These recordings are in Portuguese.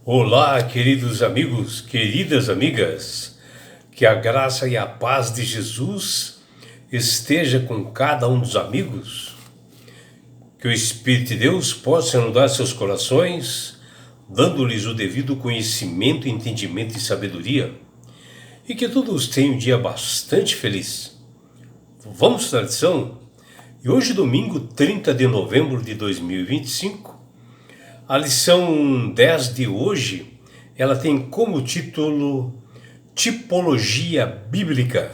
Olá, queridos amigos, queridas amigas, que a graça e a paz de Jesus esteja com cada um dos amigos, que o Espírito de Deus possa inundar seus corações, dando-lhes o devido conhecimento, entendimento e sabedoria, e que todos tenham um dia bastante feliz. Vamos à lição? E hoje, domingo 30 de novembro de 2025, a lição 10 de hoje, ela tem como título Tipologia Bíblica.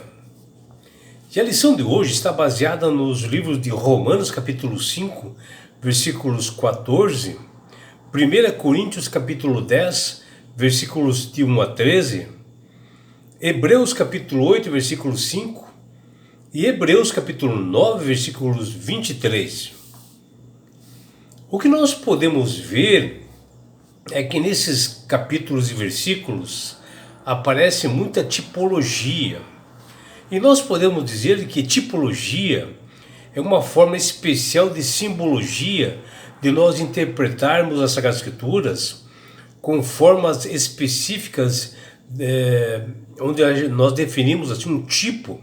E a lição de hoje está baseada nos livros de Romanos capítulo 5, versículos 14, 1 Coríntios capítulo 10, versículos de 1 a 13, Hebreus capítulo 8, versículo 5 e Hebreus capítulo 9, versículos 23. O que nós podemos ver é que nesses capítulos e versículos aparece muita tipologia. E nós podemos dizer que tipologia é uma forma especial de simbologia de nós interpretarmos as Sagradas Escrituras com formas específicas, onde nós definimos assim um tipo,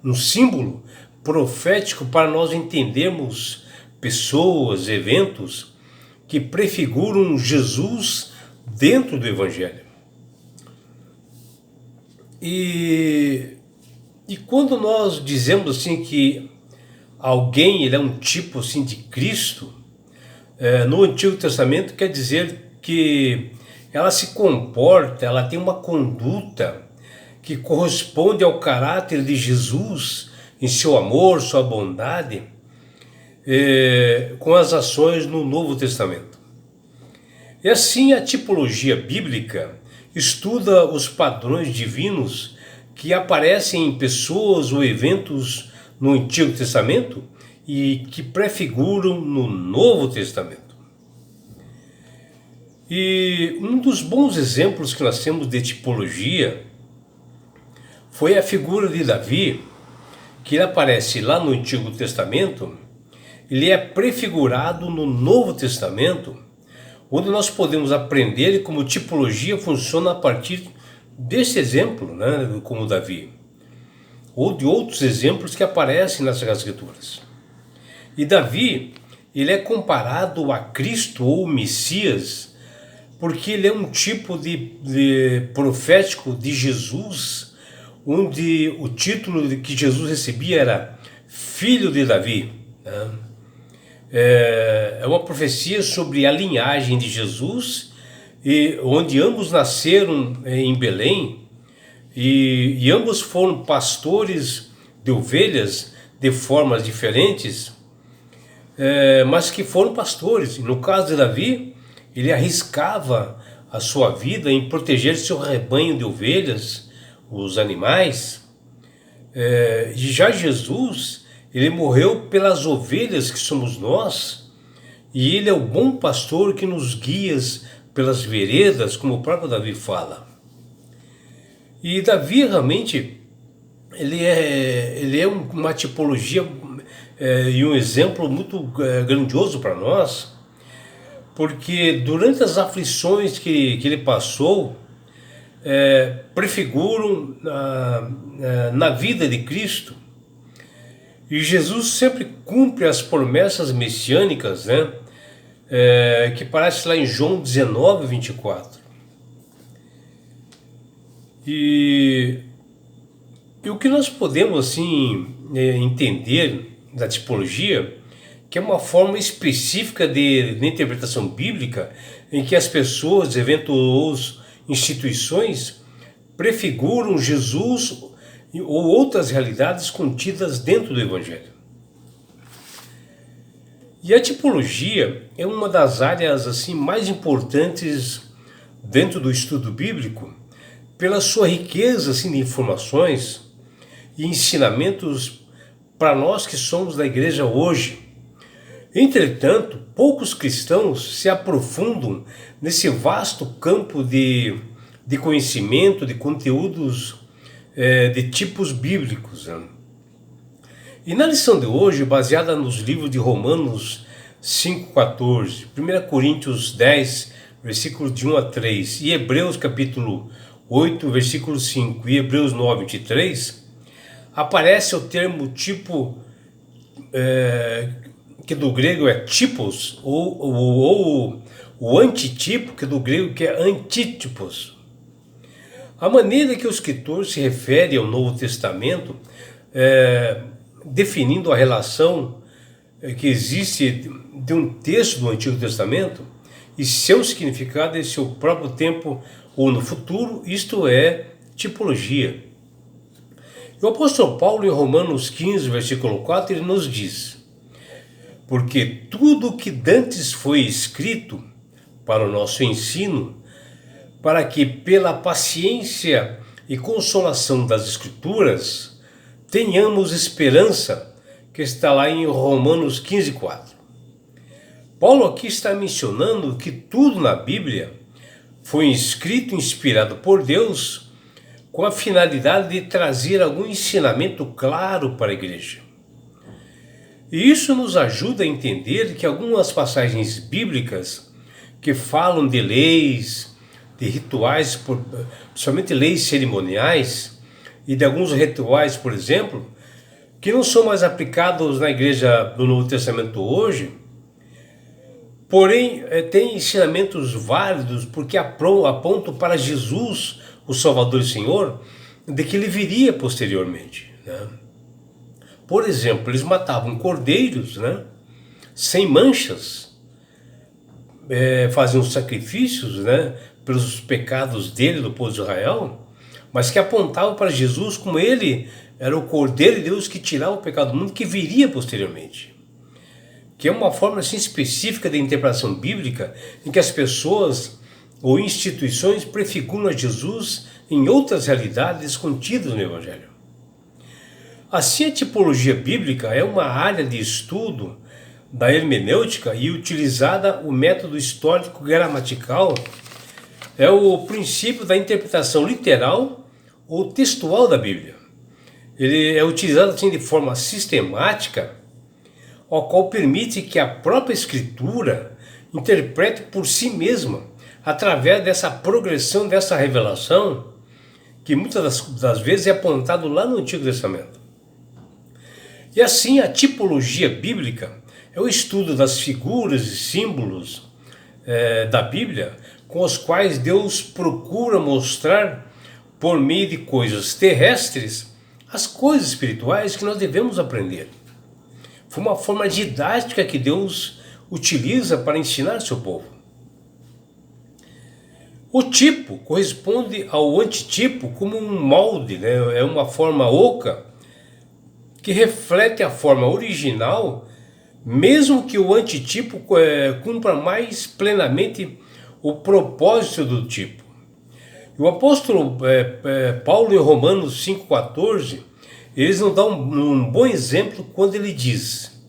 um símbolo profético para nós entendermos pessoas, eventos que prefiguram Jesus dentro do Evangelho. E quando nós dizemos assim que alguém ele é um tipo assim de Cristo, no Antigo Testamento quer dizer que ela se comporta, ela tem uma conduta que corresponde ao caráter de Jesus em seu amor, sua bondade, com as ações no Novo Testamento. E assim a tipologia bíblica estuda os padrões divinos que aparecem em pessoas ou eventos no Antigo Testamento e que prefiguram no Novo Testamento. E um dos bons exemplos que nós temos de tipologia foi a figura de Davi, que ele aparece lá no Antigo Testamento. Ele é prefigurado no Novo Testamento, onde nós podemos aprender como tipologia funciona a partir desse exemplo, né, como Davi, ou de outros exemplos que aparecem nas Sagradas Escrituras. E Davi, ele é comparado a Cristo ou Messias, porque ele é um tipo de profético de Jesus, onde o título que Jesus recebia era Filho de Davi, né? É uma profecia sobre a linhagem de Jesus, onde ambos nasceram em Belém, e ambos foram pastores de ovelhas de formas diferentes, mas que foram pastores. No caso de Davi, ele arriscava a sua vida em proteger seu rebanho de ovelhas, os animais, e já Jesus, ele morreu pelas ovelhas que somos nós, e ele é o bom pastor que nos guia pelas veredas, como o próprio Davi fala. E Davi realmente, ele é uma tipologia e um exemplo muito grandioso para nós, porque durante as aflições que ele passou, prefiguram na vida de Cristo. E Jesus sempre cumpre as promessas messiânicas, né? Que aparece lá em João 19, 24. E o que nós podemos assim entender da tipologia, que é uma forma específica de interpretação bíblica em que as pessoas, eventos ou instituições prefiguram Jesus ou outras realidades contidas dentro do Evangelho. E a tipologia é uma das áreas assim mais importantes dentro do estudo bíblico, pela sua riqueza assim, de informações e ensinamentos para nós que somos da igreja hoje. Entretanto, poucos cristãos se aprofundam nesse vasto campo de conhecimento, de conteúdos de tipos bíblicos. Né? E na lição de hoje, baseada nos livros de Romanos 5,14, 1 Coríntios 10, versículo de 1 a 3, e Hebreus capítulo 8, versículo 5, e Hebreus 9, 23, aparece o termo tipo, que do grego é tipos, ou o antitipo, que do grego que é antítipos. A maneira que o escritor se refere ao Novo Testamento, definindo a relação que existe de um texto do Antigo Testamento e seu significado em seu próprio tempo ou no futuro, isto é tipologia. O apóstolo Paulo, em Romanos 15, versículo 4, ele nos diz: porque tudo que dantes foi escrito para o nosso ensino, para que pela paciência e consolação das Escrituras tenhamos esperança, que está lá em Romanos 15, 4. Paulo aqui está mencionando que tudo na Bíblia foi escrito e inspirado por Deus com a finalidade de trazer algum ensinamento claro para a igreja. E isso nos ajuda a entender que algumas passagens bíblicas que falam de leis, de rituais, principalmente leis cerimoniais, e de alguns rituais, por exemplo, que não são mais aplicados na igreja do Novo Testamento hoje, porém tem ensinamentos válidos porque apontam para Jesus, o Salvador e Senhor, de que ele viria posteriormente, né? Por exemplo, eles matavam cordeiros, né, sem manchas, faziam sacrifícios, né, pelos pecados dele, do povo de Israel, mas que apontavam para Jesus como ele era o Cordeiro de Deus que tirava o pecado do mundo, que viria posteriormente. Que é uma forma assim, específica de interpretação bíblica em que as pessoas ou instituições prefiguram a Jesus em outras realidades contidas no Evangelho. Assim, a tipologia bíblica é uma área de estudo da hermenêutica e utilizada o método histórico gramatical, é o princípio da interpretação literal ou textual da Bíblia. Ele é utilizado assim de forma sistemática, ao qual permite que a própria Escritura interprete por si mesma, através dessa progressão, dessa revelação, que muitas das vezes é apontado lá no Antigo Testamento. E assim, a tipologia bíblica é o estudo das figuras e símbolos da Bíblia, com os quais Deus procura mostrar, por meio de coisas terrestres, as coisas espirituais que nós devemos aprender. Foi uma forma didática que Deus utiliza para ensinar seu povo. O tipo corresponde ao antitipo como um molde, né? É uma forma oca que reflete a forma original, mesmo que o antitipo cumpra mais plenamente o propósito do tipo. O apóstolo Paulo, em Romanos 5,14, eles nos dão um bom exemplo quando ele diz: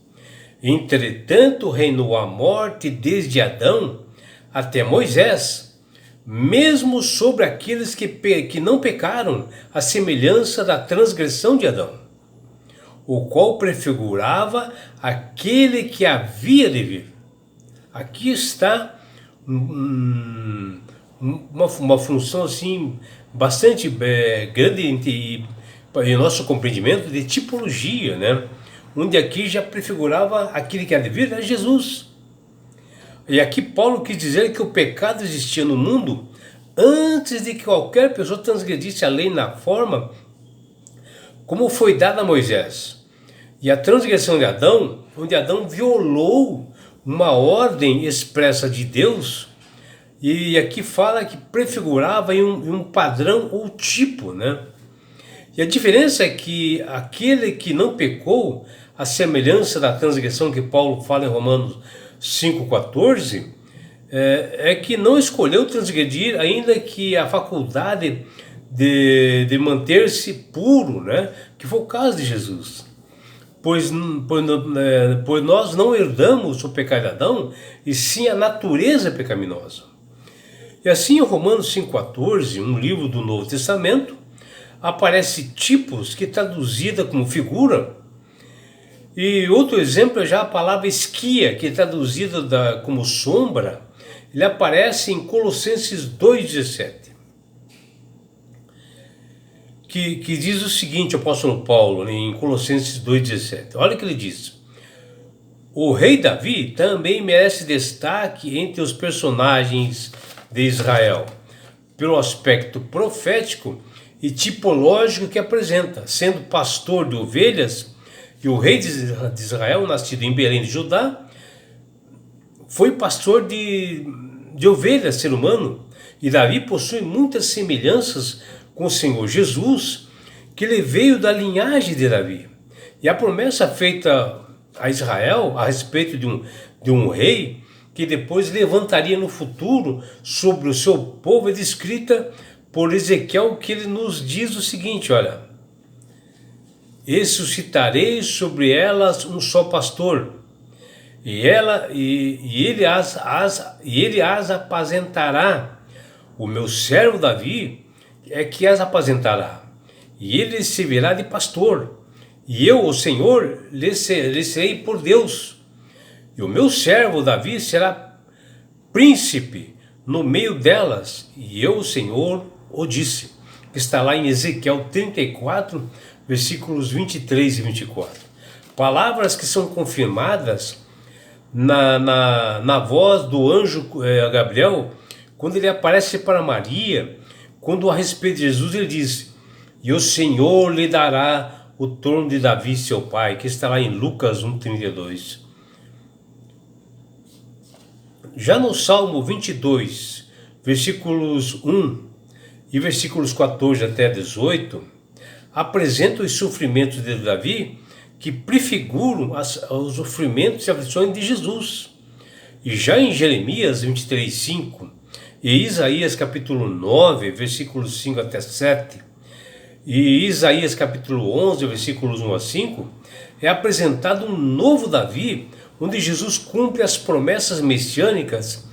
entretanto reinou a morte desde Adão até Moisés, mesmo sobre aqueles que não pecaram, a semelhança da transgressão de Adão, o qual prefigurava aquele que havia de vir. Aqui está uma função assim bastante grande em nosso compreendimento de tipologia, né? Onde aqui já prefigurava aquele que há de vir, é Jesus. E aqui Paulo quis dizer que o pecado existia no mundo antes de que qualquer pessoa transgredisse a lei na forma como foi dada a Moisés. E a transgressão de Adão, onde Adão violou uma ordem expressa de Deus, e aqui fala que prefigurava em um padrão ou tipo, né? E a diferença é que aquele que não pecou, a semelhança da transgressão que Paulo fala em Romanos 5,14, é que não escolheu transgredir, ainda que a faculdade de manter-se puro, né? Que foi o caso de Jesus. Pois nós não herdamos o pecado de Adão, e sim a natureza pecaminosa. E assim, em Romanos 5,14, um livro do Novo Testamento, aparece tipos que é traduzida como figura. E outro exemplo é já a palavra esquia, que é traduzida como sombra, ele aparece em Colossenses 2,17. Que diz o seguinte, o apóstolo Paulo, em Colossenses 2,17. Olha o que ele diz. O rei Davi também merece destaque entre os personagens de Israel, pelo aspecto profético e tipológico que apresenta, sendo pastor de ovelhas, e o rei de Israel, nascido em Belém de Judá, foi pastor de ovelhas, ser humano, e Davi possui muitas semelhanças com o Senhor Jesus, que ele veio da linhagem de Davi. E a promessa feita a Israel a respeito de um rei que depois levantaria no futuro sobre o seu povo é descrita por Ezequiel, que ele nos diz o seguinte, olha: e suscitarei sobre elas um só pastor, e ele as apacentará. O meu servo Davi é que as apacentará, e ele servirá de pastor, e eu, o Senhor, lhe serei por Deus, e o meu servo Davi será príncipe no meio delas, e eu, o Senhor, o disse. Está lá em Ezequiel 34, versículos 23 e 24. Palavras que são confirmadas na voz do anjo Gabriel, quando ele aparece para Maria, quando a respeito de Jesus ele diz: e o Senhor lhe dará o trono de Davi seu pai, que está lá em Lucas 1,32. Já no Salmo 22, versículos 1 e versículos 14 até 18, apresenta os sofrimentos de Davi, que prefiguram os sofrimentos e aflições de Jesus. E já em Jeremias 23,5 e Isaías capítulo 9, versículos 5 até 7, e Isaías capítulo 11, versículos 1 a 5, é apresentado um novo Davi, onde Jesus cumpre as promessas messiânicas.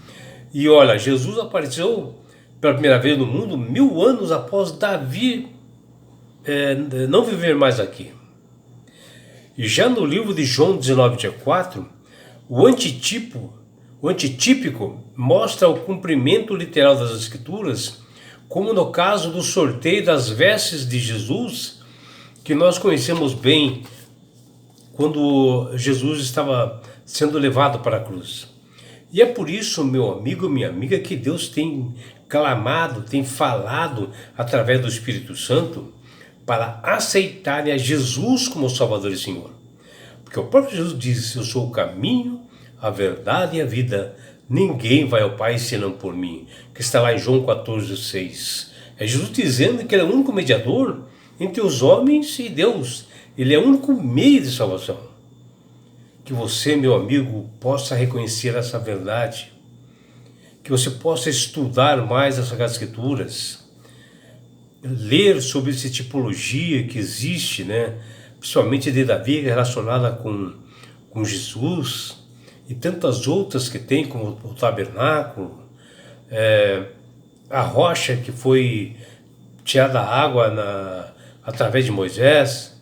E olha, Jesus apareceu pela primeira vez no mundo 1000 anos após Davi não viver mais aqui. E já no livro de João 19,4, o antitípico mostra o cumprimento literal das Escrituras, como no caso do sorteio das vestes de Jesus, que nós conhecemos bem quando Jesus estava sendo levado para a cruz. E é por isso, meu amigo, minha amiga, que Deus tem clamado, tem falado através do Espírito Santo para aceitarem a Jesus como Salvador e Senhor. Porque o próprio Jesus disse: eu sou o caminho, a verdade e a vida. Ninguém vai ao Pai senão por mim. Que está lá em João 14,6. É Jesus dizendo que ele é o único mediador entre os homens e Deus. Ele é o único meio de salvação. Que você, meu amigo, possa reconhecer essa verdade. Que você possa estudar mais as Sagradas Escrituras. Ler sobre essa tipologia que existe, né? Principalmente de Davi, relacionada com Jesus, e tantas outras que tem, como o tabernáculo, a rocha que foi tirada a água através de Moisés.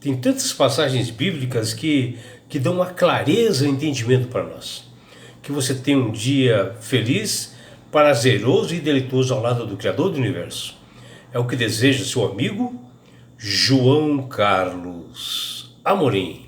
Tem tantas passagens bíblicas que dão uma clareza e entendimento para nós. Que você tenha um dia feliz, prazeroso e deleitoso ao lado do Criador do Universo. É o que deseja seu amigo João Carlos Amorim.